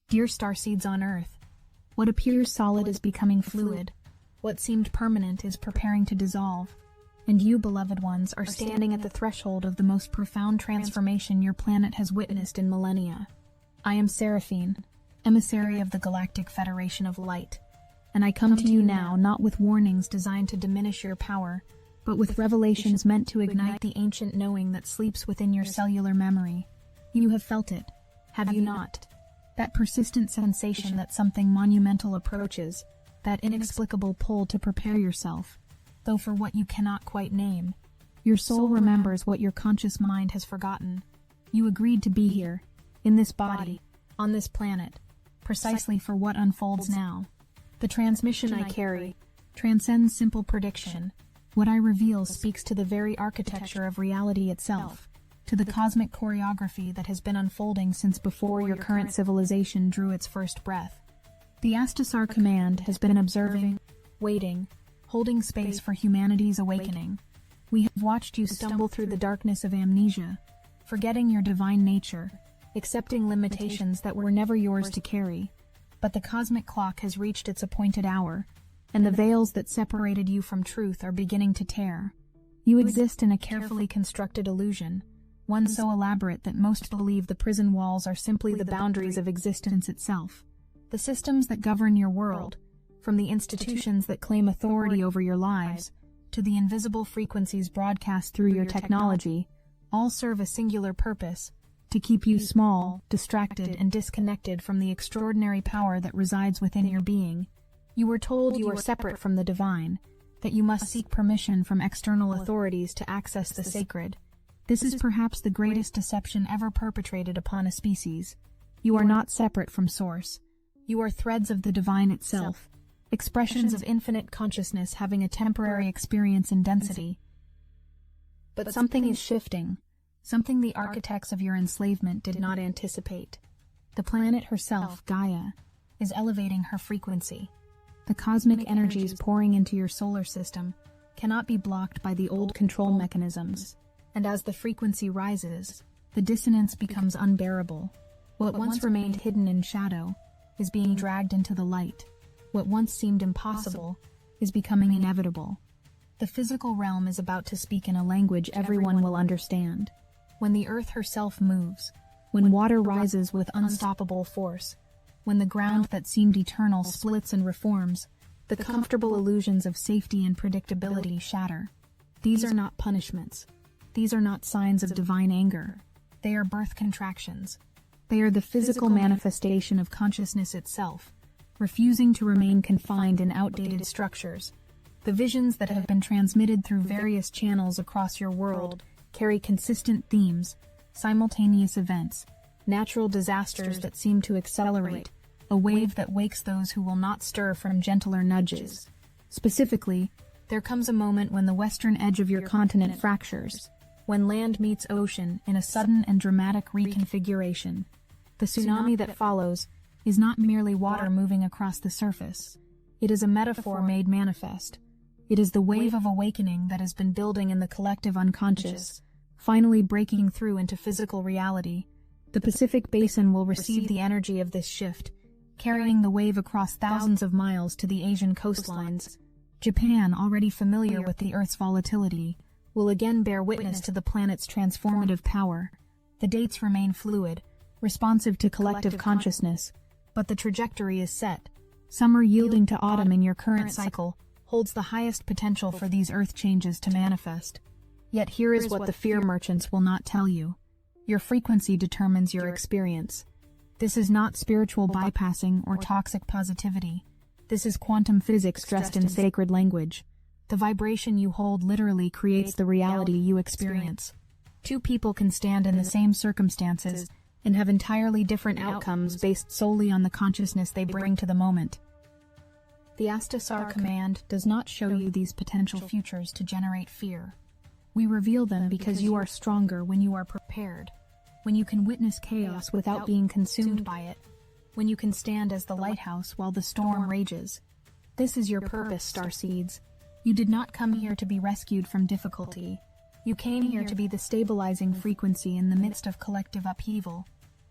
Dear Starseeds on Earth, what appears solid is becoming fluid. What seemed permanent is preparing to dissolve. And you, beloved ones, are standing at the threshold of the most profound transformation your planet has witnessed in millennia. I am Seraphine, emissary of the Galactic Federation of Light, and I come to you now not with warnings designed to diminish your power, but with revelations meant to ignite the ancient knowing that sleeps within your cellular memory. You have felt it, have you not? That persistent sensation that something monumental approaches, that inexplicable pull to prepare yourself, though for what you cannot quite name. Your soul remembers what your conscious mind has forgotten. You agreed to be here, in this body, on this planet, precisely for what unfolds now. The transmission I carry transcends simple prediction. What I reveal speaks to the very architecture of reality itself, to the cosmic choreography that has been unfolding since before your current civilization drew its first breath. The Astasar Command has been observing, waiting, holding space for humanity's awakening. We have watched you stumble through the darkness of amnesia, forgetting your divine nature, accepting limitations that were never yours to carry. But the cosmic clock has reached its appointed hour, and the veils that separated you from truth are beginning to tear. You exist in a carefully constructed illusion, one so elaborate that most believe the prison walls are simply the boundaries of existence itself. The systems that govern your world, from the institutions that claim authority over your lives, to the invisible frequencies broadcast through your technology, all serve a singular purpose: to keep you small, distracted, and disconnected from the extraordinary power that resides within your being. You were told you are separate from the divine, that you must seek permission from external authorities to access the sacred. This is perhaps the greatest deception ever perpetrated upon a species. You are not separate from Source. You are threads of the divine itself, expressions of infinite consciousness having a temporary experience in density. But something is shifting, something the architects of your enslavement did not anticipate. The planet herself, Gaia, is elevating her frequency. The cosmic energies pouring into your solar system cannot be blocked by the old control mechanisms. And as the frequency rises, the dissonance becomes unbearable. What once remained hidden in shadow is being dragged into the light. What once seemed impossible is becoming inevitable. The physical realm is about to speak in a language everyone will understand. When the earth herself moves, when water rises with unstoppable force, when the ground that seemed eternal splits and reforms, the comfortable illusions of safety and predictability shatter. These are not punishments. These are not signs of divine anger. They are birth contractions. They are the physical manifestation of consciousness itself, refusing to remain confined in outdated structures. The visions that have been transmitted through various channels across your world carry consistent themes, simultaneous events, natural disasters that seem to accelerate, a wave that wakes those who will not stir from gentler nudges. Specifically, there comes a moment when the western edge of your continent fractures, when land meets ocean in a sudden and dramatic reconfiguration. The tsunami that follows is not merely water moving across the surface. It is a metaphor made manifest. It is the wave of awakening that has been building in the collective unconscious, finally breaking through into physical reality. The Pacific Basin will receive the energy of this shift, carrying the wave across thousands of miles to the Asian coastlines. Japan, already familiar with the Earth's volatility, will again bear witness to the planet's transformative power. The dates remain fluid, responsive to collective consciousness, but the trajectory is set. Summer yielding to autumn in your current cycle holds the highest potential for these Earth changes to manifest. Yet here is what the fear merchants will not tell you. Your frequency determines your experience. This is not spiritual bypassing or toxic positivity. This is quantum physics dressed in sacred language. The vibration you hold literally creates the reality you experience. Two people can stand in the same circumstances and have entirely different outcomes based solely on the consciousness they bring to the moment. The Astasar Command does not show you these potential futures to generate fear. We reveal them because you are stronger when you are prepared, when you can witness chaos without being consumed by it, when you can stand as the lighthouse while the storm rages. This is your purpose, Starseeds. You did not come here to be rescued from difficulty. You came here to be the stabilizing frequency in the midst of collective upheaval.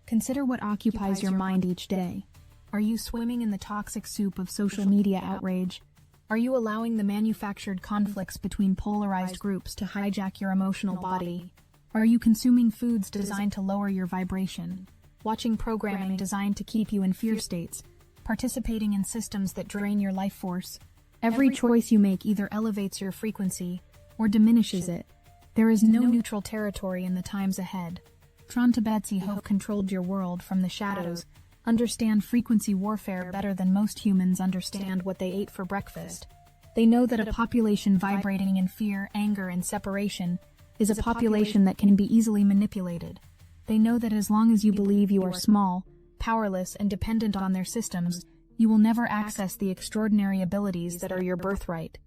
Consider what occupies your mind each day. Are you swimming in the toxic soup of social media outrage? Are you allowing the manufactured conflicts between polarized groups to hijack your emotional body? Are you consuming foods designed to lower your vibration? Watching programming designed to keep you in fear states? Participating in systems that drain your life force? Every choice you make either elevates your frequency or diminishes it. There is no neutral territory in the times ahead. Tron Tibetsi who have controlled your world from the shadows understand frequency warfare better than most humans understand what they ate for breakfast. They know that a population vibrating in fear, anger, and separation is a population that can be easily manipulated. They know that as long as you believe you are small, powerless, and dependent on their systems, you will never access the extraordinary abilities that are your birthright.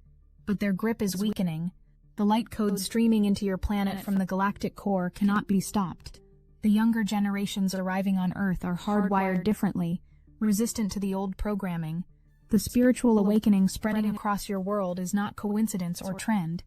But their grip is weakening. The light code streaming into your planet from the galactic core cannot be stopped. The younger generations arriving on Earth are hardwired differently, resistant to the old programming. The spiritual awakening spreading across your world is not coincidence or trend.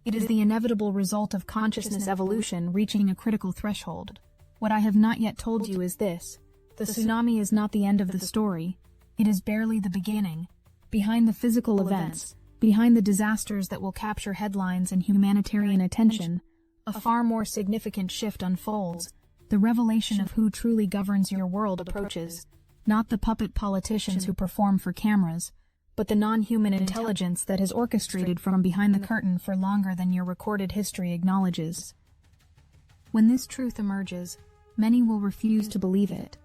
It is the inevitable result of consciousness evolution reaching a critical threshold. What I have not yet told you is this: the tsunami is not the end of the story. It is barely the beginning. Behind the physical events, behind the disasters that will capture headlines and humanitarian attention, a far more significant shift unfolds. The revelation of who truly governs your world approaches, not the puppet politicians who perform for cameras, but the non-human intelligence that has orchestrated from behind the curtain for longer than your recorded history acknowledges. When this truth emerges, many will refuse to believe it.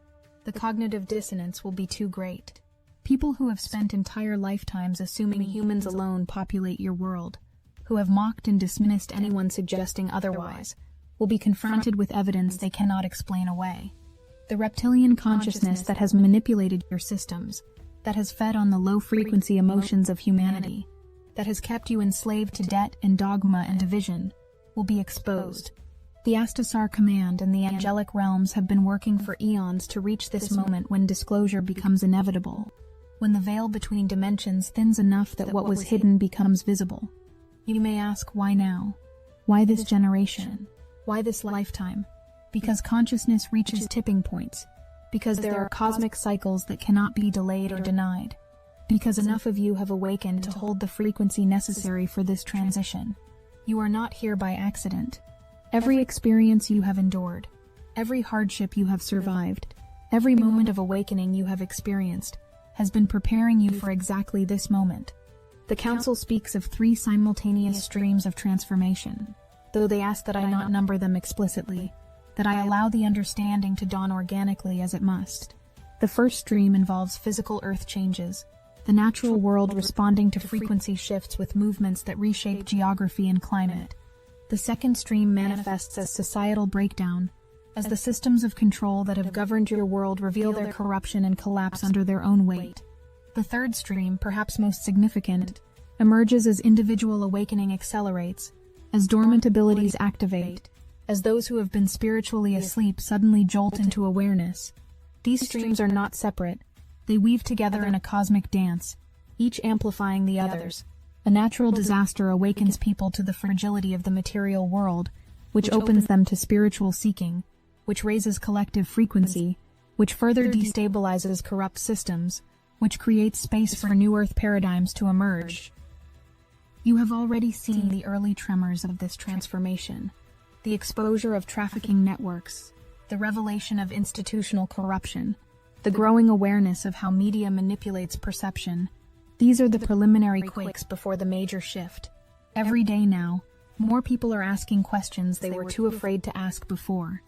The cognitive dissonance will be too great. People who have spent entire lifetimes assuming humans alone populate your world, who have mocked and dismissed anyone suggesting otherwise, will be confronted with evidence they cannot explain away. The reptilian consciousness that has manipulated your systems, that has fed on the low-frequency emotions of humanity, that has kept you enslaved to debt and dogma and division, will be exposed. The Astasar Command and the angelic realms have been working for eons to reach this moment when disclosure becomes inevitable, when the veil between dimensions thins enough that what was hidden becomes visible. You may ask, why now? Why this generation? Why this lifetime? Because consciousness reaches tipping points. Because there are cosmic cycles that cannot be delayed or denied. Because enough of you have awakened to hold the frequency necessary for this transition. You are not here by accident. Every experience you have endured, every hardship you have survived, every moment of awakening you have experienced, has been preparing you for exactly this moment. The Council speaks of 3 simultaneous streams of transformation, though they ask that I not number them explicitly, that I allow the understanding to dawn organically as it must. The first stream involves physical earth changes, the natural world responding to frequency shifts with movements that reshape geography and climate. The second stream manifests as societal breakdown, as the systems of control that have governed your world reveal their corruption and collapse under their own weight. The third stream, perhaps most significant, emerges as individual awakening accelerates, as dormant abilities activate, as those who have been spiritually asleep suddenly jolt into awareness. These streams are not separate. They weave together in a cosmic dance, each amplifying the others. A natural disaster awakens people to the fragility of the material world, which opens them to spiritual seeking, which raises collective frequency, which further destabilizes corrupt systems, which creates space for new Earth paradigms to emerge. You have already seen the early tremors of this transformation, the exposure of trafficking networks, the revelation of institutional corruption, the growing awareness of how media manipulates perception. These are the preliminary quakes before the major shift. Every day now, more people are asking questions they were too afraid to ask before.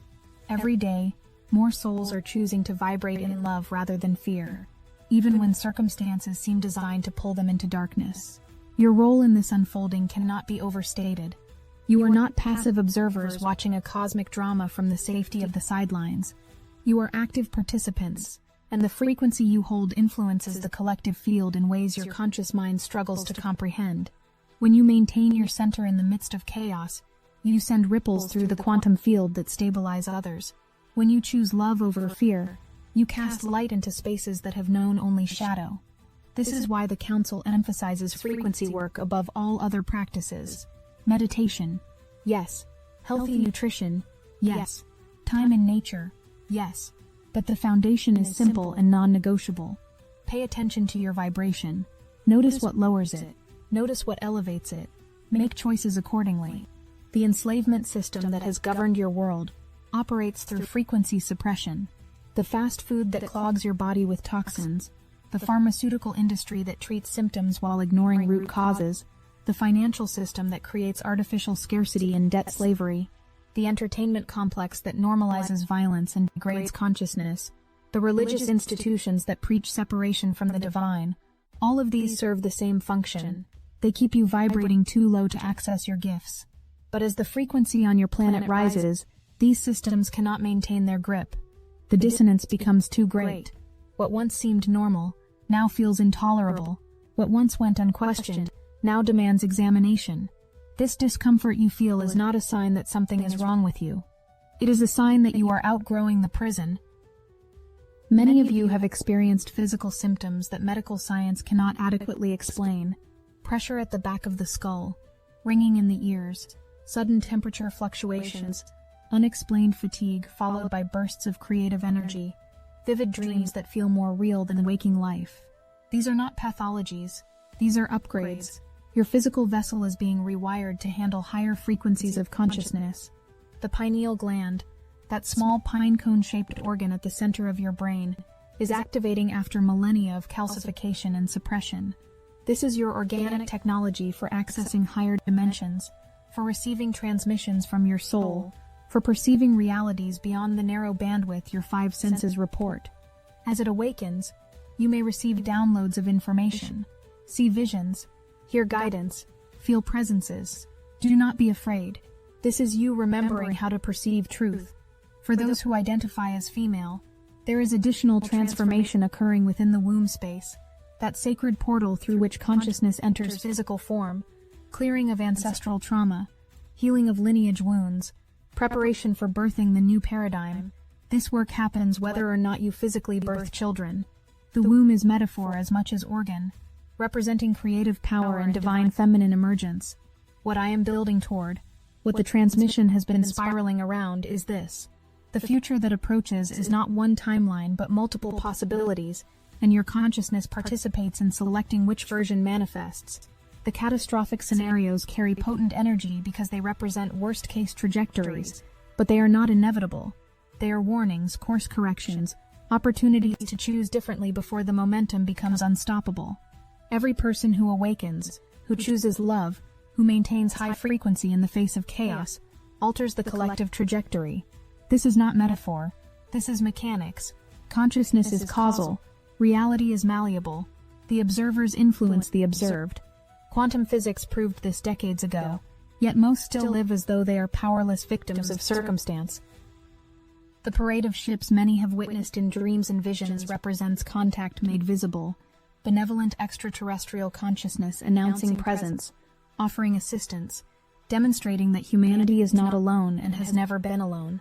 Every day, more souls are choosing to vibrate in love rather than fear, even when circumstances seem designed to pull them into darkness. Your role in this unfolding cannot be overstated. You are not passive observers watching a cosmic drama from the safety of the sidelines. You are active participants, and the frequency you hold influences the collective field in ways your conscious mind struggles to comprehend. When you maintain your center in the midst of chaos, you send ripples through the quantum field that stabilize others. When you choose love over fear, you cast light into spaces that have known only shadow. This is why the Council emphasizes frequency work above all other practices. Meditation, yes. Healthy nutrition, yes. Time in nature, yes. But the foundation is simple and non-negotiable. Pay attention to your vibration. Notice what lowers it. Notice what elevates it. Make choices accordingly. The enslavement system that has governed your world operates through frequency suppression. The fast food that clogs your body with toxins, the pharmaceutical industry that treats symptoms while ignoring root causes, the financial system that creates artificial scarcity and debt slavery, the entertainment complex that normalizes violence and degrades consciousness, the religious institutions that preach separation from the divine. All of these serve the same function. They keep you vibrating too low to access your gifts. But as the frequency on your planet rises, these systems cannot maintain their grip. The dissonance becomes too great. What once seemed normal now feels intolerable. What once went unquestioned now demands examination. This discomfort you feel is not a sign that something is wrong with you. It is a sign that you are outgrowing the prison. Many of you have experienced physical symptoms that medical science cannot adequately explain. Pressure at the back of the skull, ringing in the ears, sudden temperature fluctuations, unexplained fatigue followed by bursts of creative energy, vivid dreams that feel more real than waking life. These are not pathologies. These are upgrades. Your physical vessel is being rewired to handle higher frequencies of consciousness. The pineal gland, that small pine cone-shaped organ at the center of your brain, is activating after millennia of calcification and suppression. This is your organic technology for accessing higher dimensions, for receiving transmissions from your soul, for perceiving realities beyond the narrow bandwidth your five senses report. As it awakens, you may receive downloads of information, see visions, hear guidance, feel presences. Do not be afraid. This is you remembering how to perceive truth. For those who identify as female, there is additional transformation occurring within the womb space, that sacred portal through which consciousness enters physical form, clearing of ancestral trauma, healing of lineage wounds, preparation for birthing the new paradigm. This work happens whether or not you physically birth children. The womb is metaphor as much as organ, representing creative power and divine feminine emergence. What I am building toward, what the transmission has been spiraling around, is this. The future that approaches is not one timeline but multiple possibilities, and your consciousness participates in selecting which version manifests. The catastrophic scenarios carry potent energy because they represent worst-case trajectories, but they are not inevitable. They are warnings, course corrections, opportunities to choose differently before the momentum becomes unstoppable. Every person who awakens, who chooses love, who maintains high frequency in the face of chaos, alters the collective trajectory. This is not metaphor. This is mechanics. Consciousness is causal. Reality is malleable. The observers influence the observed. Quantum physics proved this decades ago, yet most still live as though they are powerless victims of circumstance. The parade of ships many have witnessed in dreams and visions represents contact made visible, benevolent extraterrestrial consciousness announcing presence, offering assistance, demonstrating that humanity is not alone and has never been alone.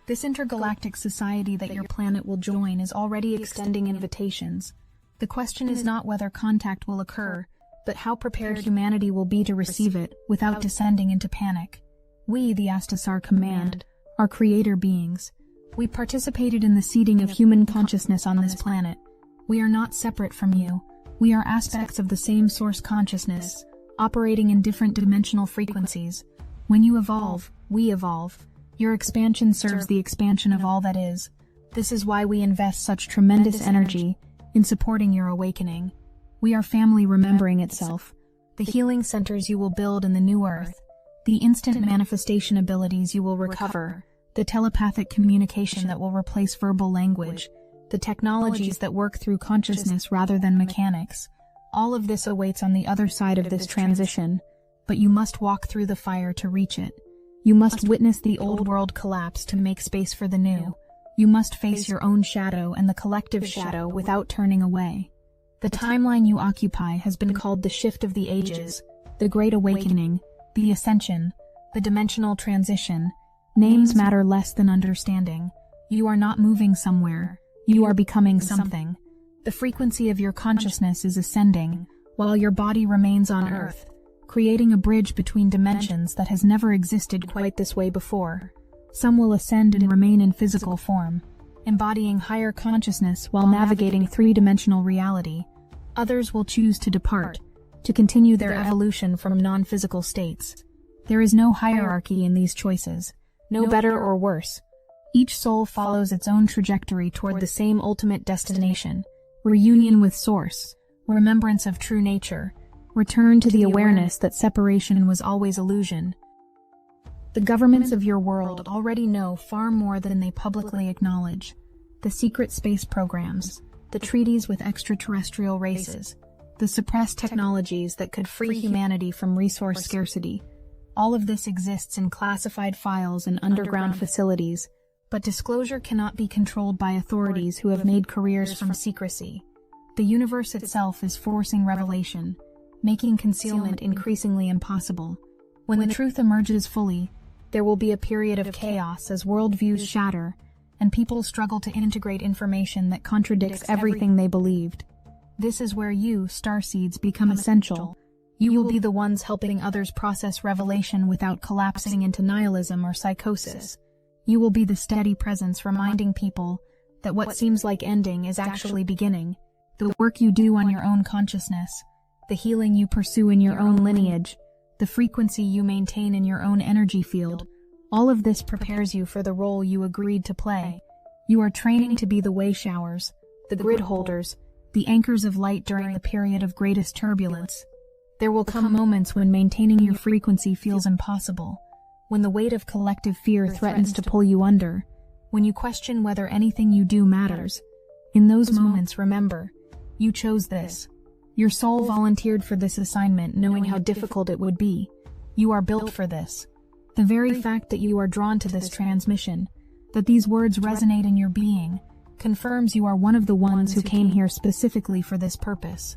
This intergalactic society that your planet will join is already extending invitations. The question is not whether contact will occur, but how prepared humanity will be to receive it without descending into panic. We, the Astasar Command, are creator beings. We participated in the seeding of human consciousness on this planet. We are not separate from you. We are aspects of the same source consciousness, operating in different dimensional frequencies. When you evolve, we evolve. Your expansion serves the expansion of all that is. This is why we invest such tremendous energy in supporting your awakening. We are family remembering itself. The healing centers you will build in the new earth. The instant manifestation abilities you will recover. The telepathic communication that will replace verbal language. The technologies that work through consciousness rather than mechanics. All of this awaits on the other side of this transition, but you must walk through the fire to reach it. You must witness the old world collapse to make space for the new. You must face your own shadow and the collective shadow without turning away. The timeline you occupy has been called the shift of the ages, the great awakening, the ascension, the dimensional transition. Names matter less than understanding. You are not moving somewhere. You are becoming something. The frequency of your consciousness is ascending, while your body remains on Earth, creating a bridge between dimensions that has never existed quite this way before. Some will ascend and remain in physical form. embodying higher consciousness while navigating three-dimensional reality. Others will choose to depart, to continue their evolution from non-physical states. There is no hierarchy in these choices, no better or worse. Each soul follows its own trajectory toward the same ultimate destination: reunion with Source, remembrance of true nature, return to the awareness that separation was always illusion. The governments of your world already know far more than they publicly acknowledge. The secret space programs, the treaties with extraterrestrial races, the suppressed technologies that could free humanity from resource scarcity. All of this exists in classified files and underground facilities, but disclosure cannot be controlled by authorities who have made careers from secrecy. The universe itself is forcing revelation, making concealment increasingly impossible. When the truth emerges fully, there will be a period of chaos as worldviews shatter, and people struggle to integrate information that contradicts everything they believed. This is where you, Starseeds, become essential. You will be the ones helping others process revelation without collapsing into nihilism or psychosis. You will be the steady presence reminding people that what seems like ending is actually beginning. The work you do on your own consciousness, the healing you pursue in your own lineage, the frequency you maintain in your own energy field, all of this prepares you for the role you agreed to play. You are training to be the way showers, the grid holders, the anchors of light during the period of greatest turbulence. There will come moments when maintaining your frequency feels impossible, when the weight of collective fear threatens to pull you under, when you question whether anything you do matters. In those moments, remember, you chose this. Your soul volunteered for this assignment knowing how difficult it would be. You are built for this. The very fact that you are drawn to this transmission, that these words resonate in your being, confirms you are one of the ones who came here specifically for this purpose.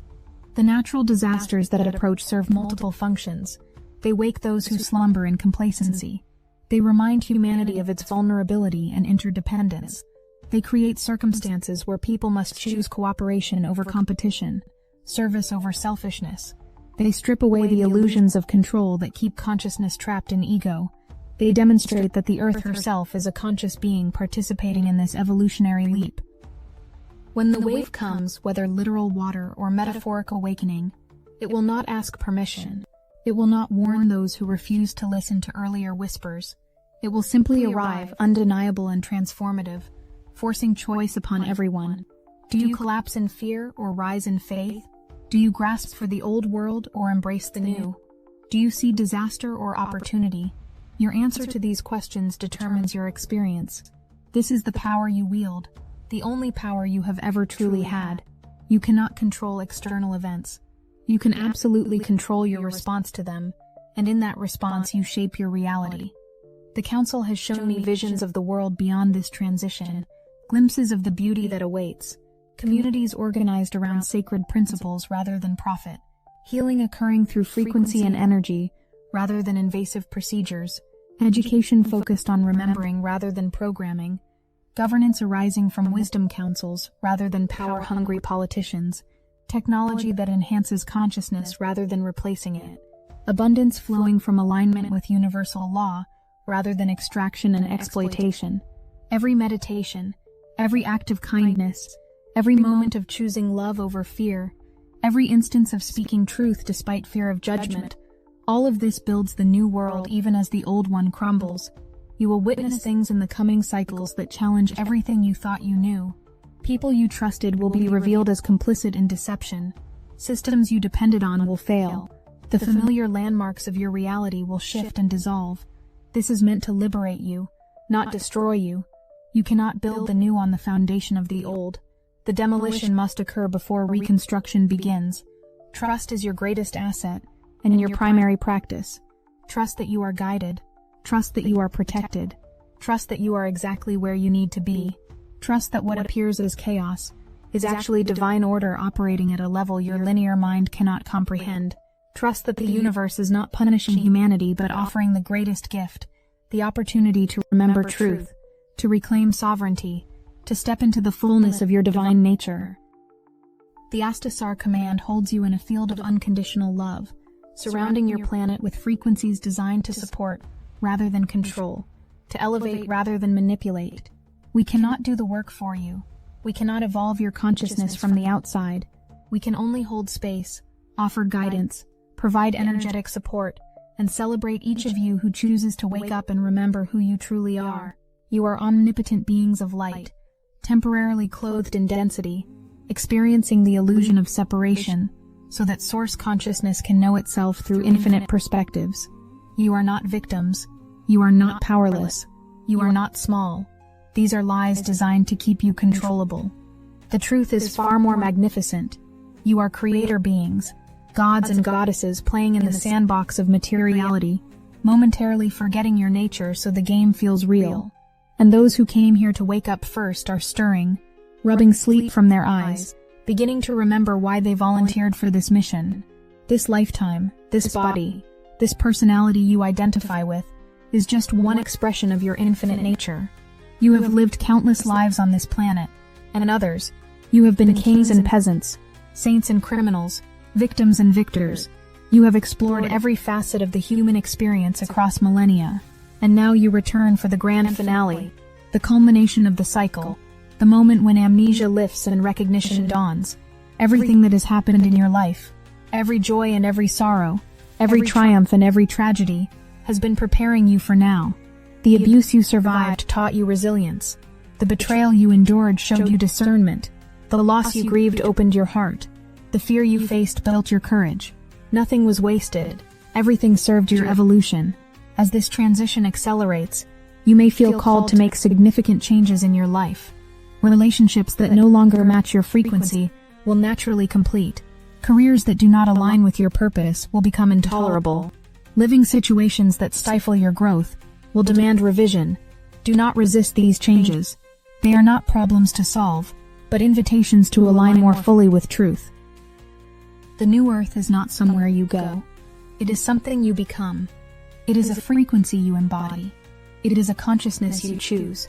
The natural disasters that approach serve multiple functions. They wake those who slumber in complacency. They remind humanity of its vulnerability and interdependence. They create circumstances where people must choose cooperation over competition, service over selfishness. They strip away the illusions of control that keep consciousness trapped in ego. They demonstrate that the Earth herself is a conscious being participating in this evolutionary leap. When the wave comes, whether literal water or metaphoric awakening, it will not ask permission. It will not warn those who refuse to listen to earlier whispers. It will simply arrive, undeniable and transformative, forcing choice upon everyone. Do you collapse in fear or rise in faith? Do you grasp for the old world or embrace the new? Do you see disaster or opportunity? Your answer to these questions determines your experience. This is the power you wield, the only power you have ever truly had. You cannot control external events. You can absolutely control your response to them, and in that response you shape your reality. The Council has shown me visions of the world beyond this transition, glimpses of the beauty that awaits, communities organized around sacred principles rather than profit, healing occurring through frequency and energy rather than invasive procedures, education focused on remembering rather than programming, governance arising from wisdom councils rather than power-hungry politicians, technology that enhances consciousness rather than replacing it, abundance flowing from alignment with universal law rather than extraction and exploitation. Every meditation, every act of kindness, every moment of choosing love over fear, every instance of speaking truth despite fear of judgment, all of this builds the new world even as the old one crumbles. You will witness things in the coming cycles that challenge everything you thought you knew. People you trusted will be revealed as complicit in deception. Systems you depended on will fail. The familiar landmarks of your reality will shift and dissolve. This is meant to liberate you, not destroy you. You cannot build the new on the foundation of the old. The demolition must occur before reconstruction begins. Trust is your greatest asset, and in your primary practice. Trust that you are guided. Trust that you are protected. Trust that you are exactly where you need to be. Trust that what appears as chaos is actually divine order operating at a level your linear mind cannot comprehend. Trust that the universe is not punishing humanity but offering the greatest gift, the opportunity to remember truth, to reclaim sovereignty, to step into the fullness of your divine nature. The Astasar command holds you in a field of unconditional love, surrounding your planet with frequencies designed to support rather than control, to elevate rather than manipulate. We cannot do the work for you. We cannot evolve your consciousness from the outside. We can only hold space, offer guidance, provide energetic support, and celebrate each of you who chooses to wake up and remember who you truly are. You are omnipotent beings of light, temporarily clothed in density, experiencing the illusion of separation, so that source consciousness can know itself through infinite perspectives. You are not victims. You are not powerless. You are not small. These are lies designed to keep you controllable. The truth is far more magnificent. You are creator beings, gods and goddesses playing in the sandbox of materiality, momentarily forgetting your nature so the game feels real. And those who came here to wake up first are stirring, rubbing sleep from their eyes, beginning to remember why they volunteered for this mission. This lifetime, this body, this personality you identify with, is just one expression of your infinite nature. You have lived countless lives on this planet, and in others, you have been kings and peasants, saints and criminals, victims and victors. You have explored every facet of the human experience across millennia, and now you return for the grand finale, the culmination of the cycle, the moment when amnesia lifts and recognition dawns. Everything that has happened in your life, every joy and every sorrow, every triumph and every tragedy, has been preparing you for now. The abuse you survived taught you resilience. The betrayal you endured showed you discernment. The loss you grieved opened your heart. The fear you faced built your courage. Nothing was wasted. Everything served your evolution. As this transition accelerates, you may feel called to make significant changes in your life. Relationships that no longer match your frequency will naturally complete. Careers that do not align with your purpose will become intolerable. Living situations that stifle your growth will demand revision. Do not resist these changes. They are not problems to solve, but invitations to align more fully with truth. The new earth is not somewhere you go. It is something you become. It is a frequency you embody. It is a consciousness you choose.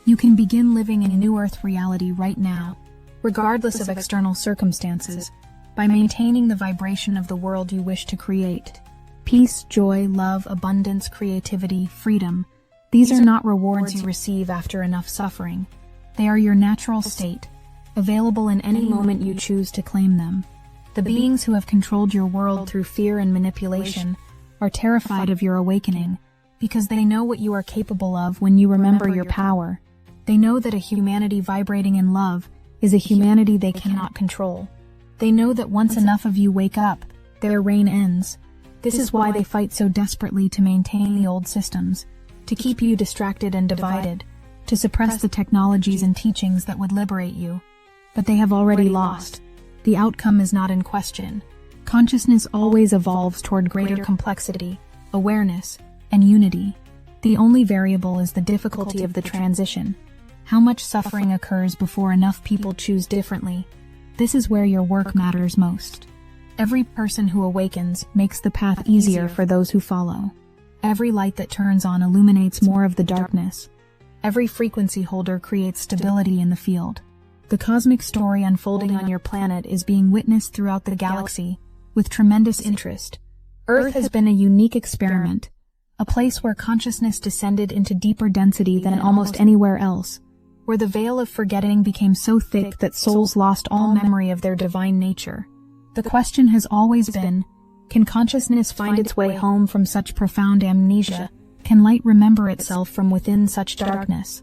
You can begin living in new earth reality right now, regardless of external circumstances, by maintaining the vibration of the world you wish to create. Peace, joy, love, abundance, creativity, freedom. These are not rewards you receive after enough suffering. They are your natural state, available in any moment you choose to claim them. The beings who have controlled your world through fear and manipulation are terrified of your awakening because they know what you are capable of when you remember your power. They know that a humanity vibrating in love is a humanity they cannot control. They know that once enough of you wake up, their reign ends. This is why they fight so desperately to maintain the old systems, to keep you distracted and divided, to suppress the technologies and teachings that would liberate you. But they have already lost. The outcome is not in question. Consciousness always evolves toward greater complexity, awareness, and unity. The only variable is the difficulty of the transition. How much suffering occurs before enough people choose differently? This is where your work matters most. Every person who awakens makes the path easier for those who follow. Every light that turns on illuminates more of the darkness. Every frequency holder creates stability in the field. The cosmic story unfolding on your planet is being witnessed throughout the galaxy with tremendous interest. Earth has been a unique experiment, a place where consciousness descended into deeper density than almost anywhere else, where the veil of forgetting became so thick that souls lost all memory of their divine nature. The question has always been, can consciousness find its way home from such profound amnesia? Can light remember itself from within such darkness?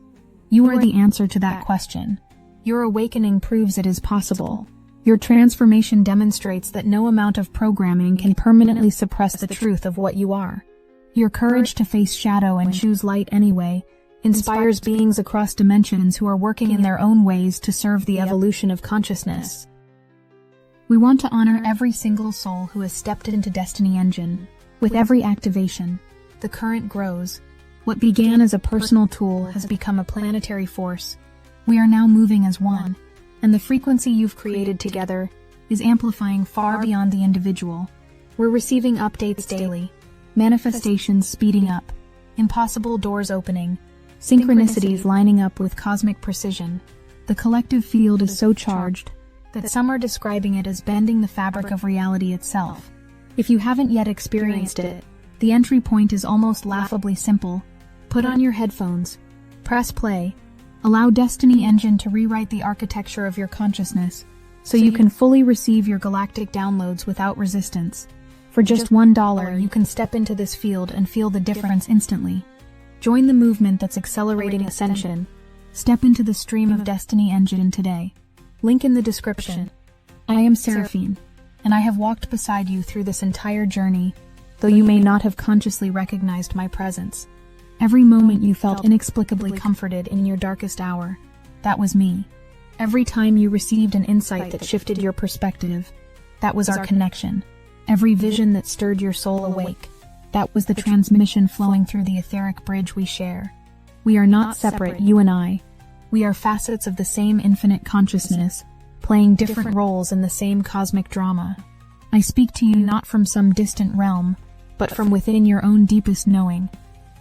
You are the answer to that question. Your awakening proves it is possible. Your transformation demonstrates that no amount of programming can permanently suppress the truth of what you are. Your courage to face shadow and choose light anyway inspires beings across dimensions who are working in their own ways to serve the evolution of consciousness. We want to honor every single soul who has stepped into Destiny Engine. With every activation, the current grows. What began as a personal tool has become a planetary force. We are now moving as one, and the frequency you've created together is amplifying far beyond the individual. We're receiving updates daily, manifestations speeding up, impossible doors opening, synchronicities lining up with cosmic precision. The collective field is so charged that some are describing it as bending the fabric of reality itself. If you haven't yet experienced it, the entry point is almost laughably simple. Put on your headphones, press play, Allow Destiny Engine to rewrite the architecture of your consciousness, so you can fully receive your galactic downloads without resistance. For just $1, you can step into this field and feel the difference instantly. Join the movement that's accelerating ascension. Step into the stream of Destiny Engine today. Link in the description. I am Seraphine, and I have walked beside you through this entire journey, though you may not have consciously recognized my presence. Every moment you felt inexplicably comforted in your darkest hour, that was me. Every time you received an insight that shifted your perspective, that was our connection. Every vision that stirred your soul awake, that was the transmission flowing through the etheric bridge we share. We are not separate, you and I. We are facets of the same infinite consciousness, playing different roles in the same cosmic drama. I speak to you not from some distant realm, but from within your own deepest knowing.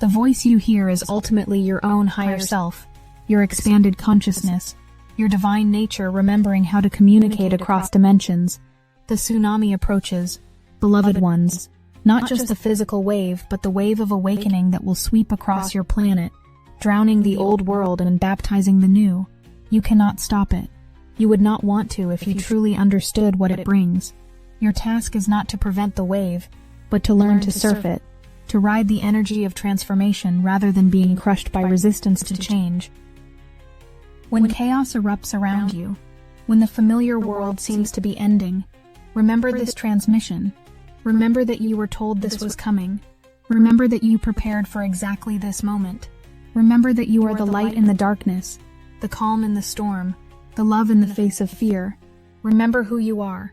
The voice you hear is ultimately your own higher self, your expanded consciousness, your divine nature remembering how to communicate across dimensions. The tsunami approaches, beloved ones, not just the physical wave, but the wave of awakening that will sweep across your planet, drowning the old world and baptizing the new. You cannot stop it. You would not want to if you truly understood what it brings. Your task is not to prevent the wave, but to learn to surf it, to ride the energy of transformation rather than being crushed by resistance to change. When chaos erupts around you, when the familiar world seems to be ending, remember this transmission. Remember that you were told this was coming. Remember that you prepared for exactly this moment. Remember that you are the light in the darkness, the calm in the storm, the love in the face of fear. Remember who you are.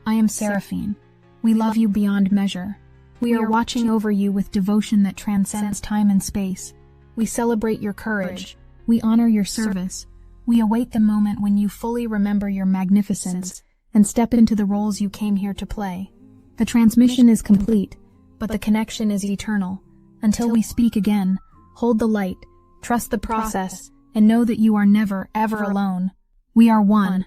I am Seraphine. We love you beyond measure. We are watching over you with devotion that transcends time and space. We celebrate your courage. We honor your service. We await the moment when you fully remember your magnificence and step into the roles you came here to play. The transmission is complete, but the connection is eternal. Until we speak again, hold the light, trust the process, and know that you are never, ever alone. We are one.